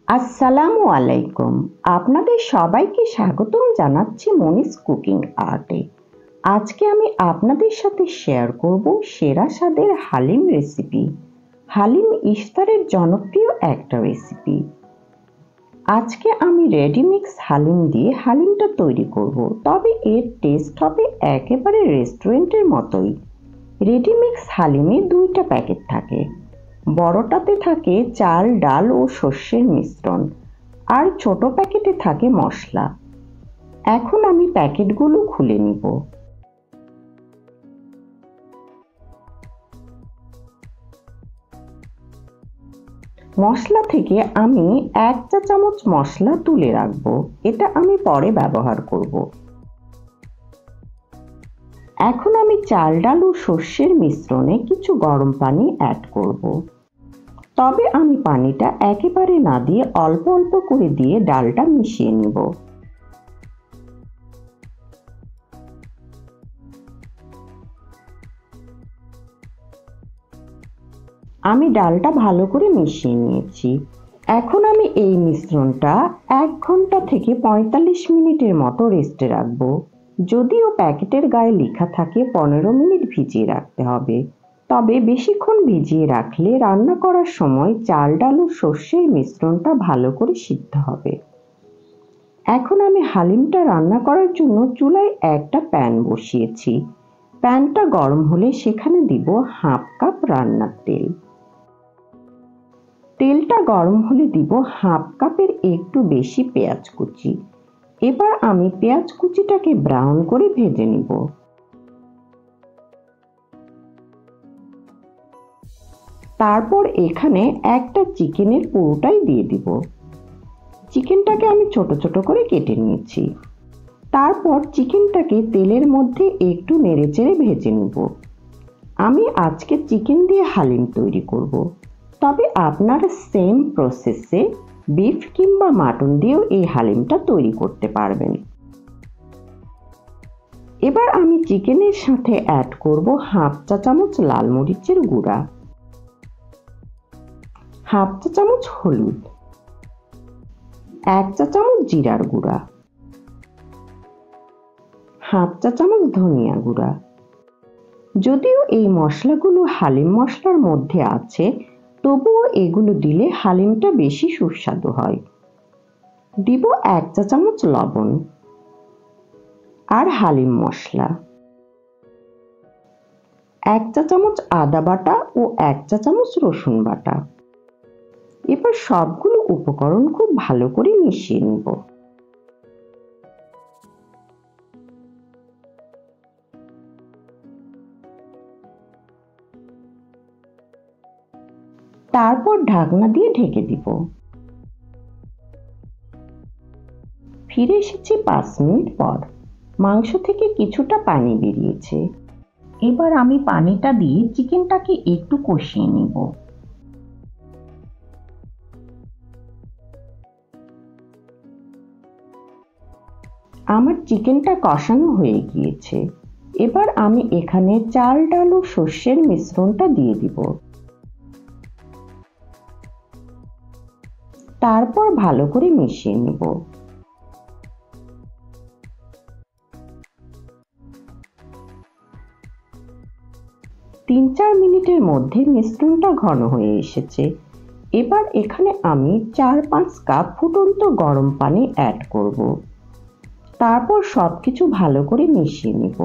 আসসালামু আলাইকুম। আপনাদের সবাইকে স্বাগতম জানাচ্ছি মনিস কুকিং আর্টে। আজকে আমি আপনাদের সাথে শেয়ার করব সেরা স্বাদের হালিম রেসিপি। হালিম ইফতারের জনপ্রিয় একটা রেসিপি। আজকে আমি রেডিমিক্স হালিম দিয়ে হালিমটা তৈরি করব, তবে এর টেস্ট হবে একেবারে রেস্টুরেন্টের মতোই। রেডিমিক্স হালিমে দুইটা প্যাকেট থাকে। বড়টাতে থাকে চাল, ডাল ও শস্যের মিশ্রণ, আর ছোট প্যাকেটে থাকে মশলা। এখন আমি প্যাকেটগুলো খুলে নিব। মশলা থেকে আমি 1 চা চামচ মশলা তুলে রাখবো, এটা আমি পরে ব্যবহার করব। এখন আমি চাল, ডাল ও শস্যের মিশ্রণে কিছু গরম পানি অ্যাড করব। তবে আমি পানিটা একেবারে না দিয়ে অল্প অল্প করে দিয়ে ডালটা মিশিয়ে নিব। আমি ডালটা ভালো করে মিশিয়ে নিয়েছি। এখন আমি এই মিশ্রণটা 1 ঘন্টা থেকে 45 মিনিটের মতো রেস্টে রাখবো। যদিও প্যাকেটের গায়ে লেখা থাকে 15 মিনিট ভিজিয়ে রাখতে হবে, তবে বেশিক্ষণ ভিজিয়ে রাখলে রান্না করার সময় চাল, ডাল ও শস্যের মিশ্রণটা ভালো করে সিদ্ধ হবে। এখন আমি হালিমটা রান্না করার জন্য চুলায় একটা প্যান বসিয়েছি। প্যানটা গরম হলে সেখানে দিব 1/2 কাপ রান্নার তেল। তেলটা গরম হলে দিব 1/2 কাপের একটু বেশি পেঁয়াজ কুচি। এবার আমি পেঁয়াজ কুচিটাকে ব্রাউন করে ভেজে নিব। তারপর এখানে একটা চিকেনের পুরোটাই দিয়ে দিব। চিকেনটাকে আমি ছোট ছোট করে কেটে নিয়েছি। তারপর চিকেনটাকে তেলের মধ্যে একটু নেড়েচেড়ে ভেজে নিব। আমি আজকে চিকেন দিয়ে হালিম তৈরি করব, তবে আপনারা সেম প্রসেসে বিফ কিংবা মাটন দিয়েও এই হালিমটা তৈরি করতে পারবেন। এবার আমি চিকেনের সাথে অ্যাড করব 1/2 চা চামচ লাল মরিচের গুঁড়া, 1/2 চা চামচ হলুদ, 1 চা চামচ জিরার গুঁড়া, 1/2 চা চামচ ধনিয়া গুঁড়া। যদিও এই মশলাগুলো হালিম মশলার মধ্যে আছে, তবুও এগুলো দিলে হালিমটা বেশি সুস্বাদু হয়। দিব 1 চা চামচ লবণ আর হালিম মশলা, 1 চা চামচ আদা বাটা ও 1 চা চামচ রসুন বাটা। এবার সবগুলো উপকরণ খুব ভালো করে মিশিয়ে নিব। তারপর ঢাকনা দিয়ে ঢেকে দিব। ফিরে এসেছি 5 মিনিট পর। মাংস থেকে কিছুটা পানি বেরিয়েছে। এবার আমি পানিটা দিয়ে চিকেনটাকে একটু কষিয়ে নিব। আমার চিকেনটা কষানো হয়ে গিয়েছে। এবার আমি এখানে চাল, ডাল ও শস্যের মিশ্রণটা দিয়ে দিব। তারপর ভালো করে মিশিয়ে নিব। তিন 4 মিনিটের মধ্যে মিশ্রণটা ঘন হয়ে এসেছে। এবার এখানে আমি 4-5 কাপ ফুটন্ত গরম পানি অ্যাড করব। তারপর সবকিছু ভালো করে মিশিয়ে নিব।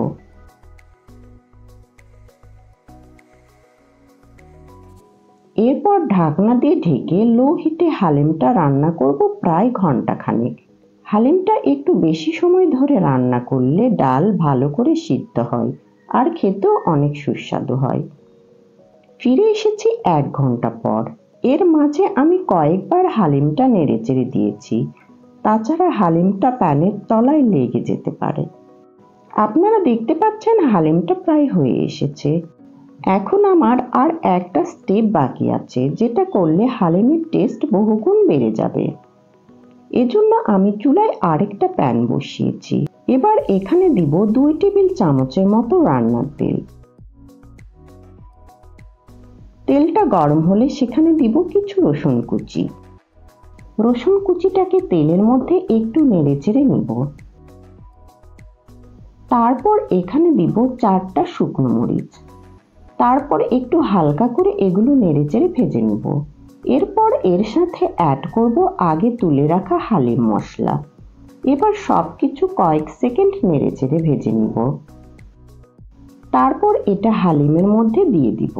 এরপর ঢাকনা দিয়ে ঢেকে লো হিটে হালিমটা রান্না করব প্রায় ঘন্টাখানেক। হালিমটা একটু বেশি সময় ধরে রান্না করলে ডাল ভালো করে সিদ্ধ হয় আর খেতেও অনেক সুস্বাদু হয়। ফিরে এসেছি 1 ঘন্টা পর। এর মাঝে আমি কয়েকবার হালিমটা নেড়েচেড়ে দিয়েছি, তাছাড়া হালিমটা প্যানের তলায় লেগে যেতে পারে। আপনারা দেখতে পাচ্ছেন হালিমটা প্রায় হয়ে এসেছে। এখন আমার আর একটা স্টেপ বাকি আছে, যেটা করলে হালিমের টেস্ট বহুগুণ বেড়ে যাবে। এজন্য আমি চুলায় আরেকটা প্যান বসিয়েছি। এবার এখানে দিব 2 টেবিল চামচের মতো রান্নার তেল। তেলটা গরম হলে সেখানে দিব কিছু রসুন কুচি, রসুন কুচিটাকে তেলের মধ্যে একটু নেড়েচেড়ে নিব। তারপর এখানে দিব 4টা শুকনো মরিচ। তারপর একটু হালকা করে এগুলো নেড়েচেড়ে ভেজে নিব। এরপর এর সাথে অ্যাড করব আগে তুলে রাখা হালিম মশলা। এবার সবকিছু কয়েক সেকেন্ড নেড়েচেড়ে ভেজে নিব। তারপর এটা হালিমের মধ্যে দিয়ে দিব।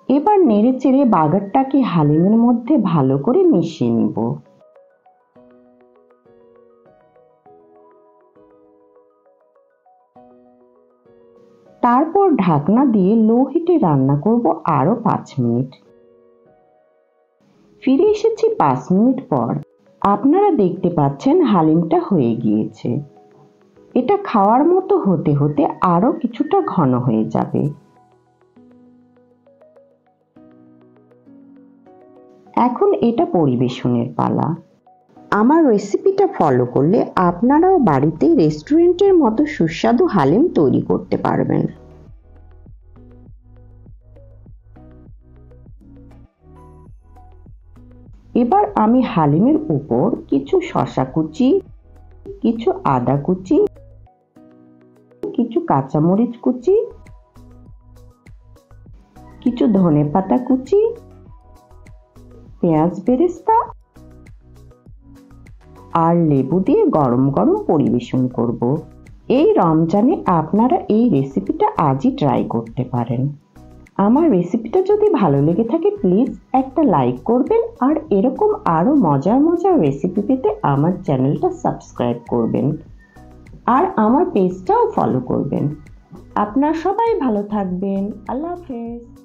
এবার নেড়েচেড়ে বাগারটাকে হালিমের মধ্যে ভালো করে মিশিয়ে নিব। তারপর ঢাকনা দিয়ে লো হিটে রান্না করব আরো 5 মিনিট। ফিরে এসেছি 5 মিনিট পর। আপনারা দেখতে পাচ্ছেন হালিমটা হয়ে গিয়েছে। এটা খাওয়ার মতো হতে হতে আরো কিছুটা ঘন হয়ে যাবে। এখন এটা পরিবেশনের পালা। আমার রেসিপিটা ফলো করলে আপনারাও বাড়িতে রেস্টুরেন্টের মতো সুস্বাদু হালিম তৈরি করতে পারবেন। এবার আমি হালিমের উপর কিছু শসা কুচি, কিছু আদা কুচি, কিছু কাঁচামরিচ কুচি, কিছু ধনেপাতা কুচি, পেঁয়াজ বেরেস্তা আর লেবু দিয়ে গরম গরম পরিবেশন করব। এই রমজানে আপনারা এই রেসিপিটা আজই ট্রাই করতে পারেন। আমার রেসিপিটা যদি ভালো লেগে থাকে প্লিজ একটা লাইক করবেন আর এরকম আরো মজার মজার রেসিপি পেতে আমার চ্যানেলটা সাবস্ক্রাইব করবেন আর আমার পেজটাও ফলো করবেন। আপনারা সবাই ভালো থাকবেন। আল্লাহ হাফেজ।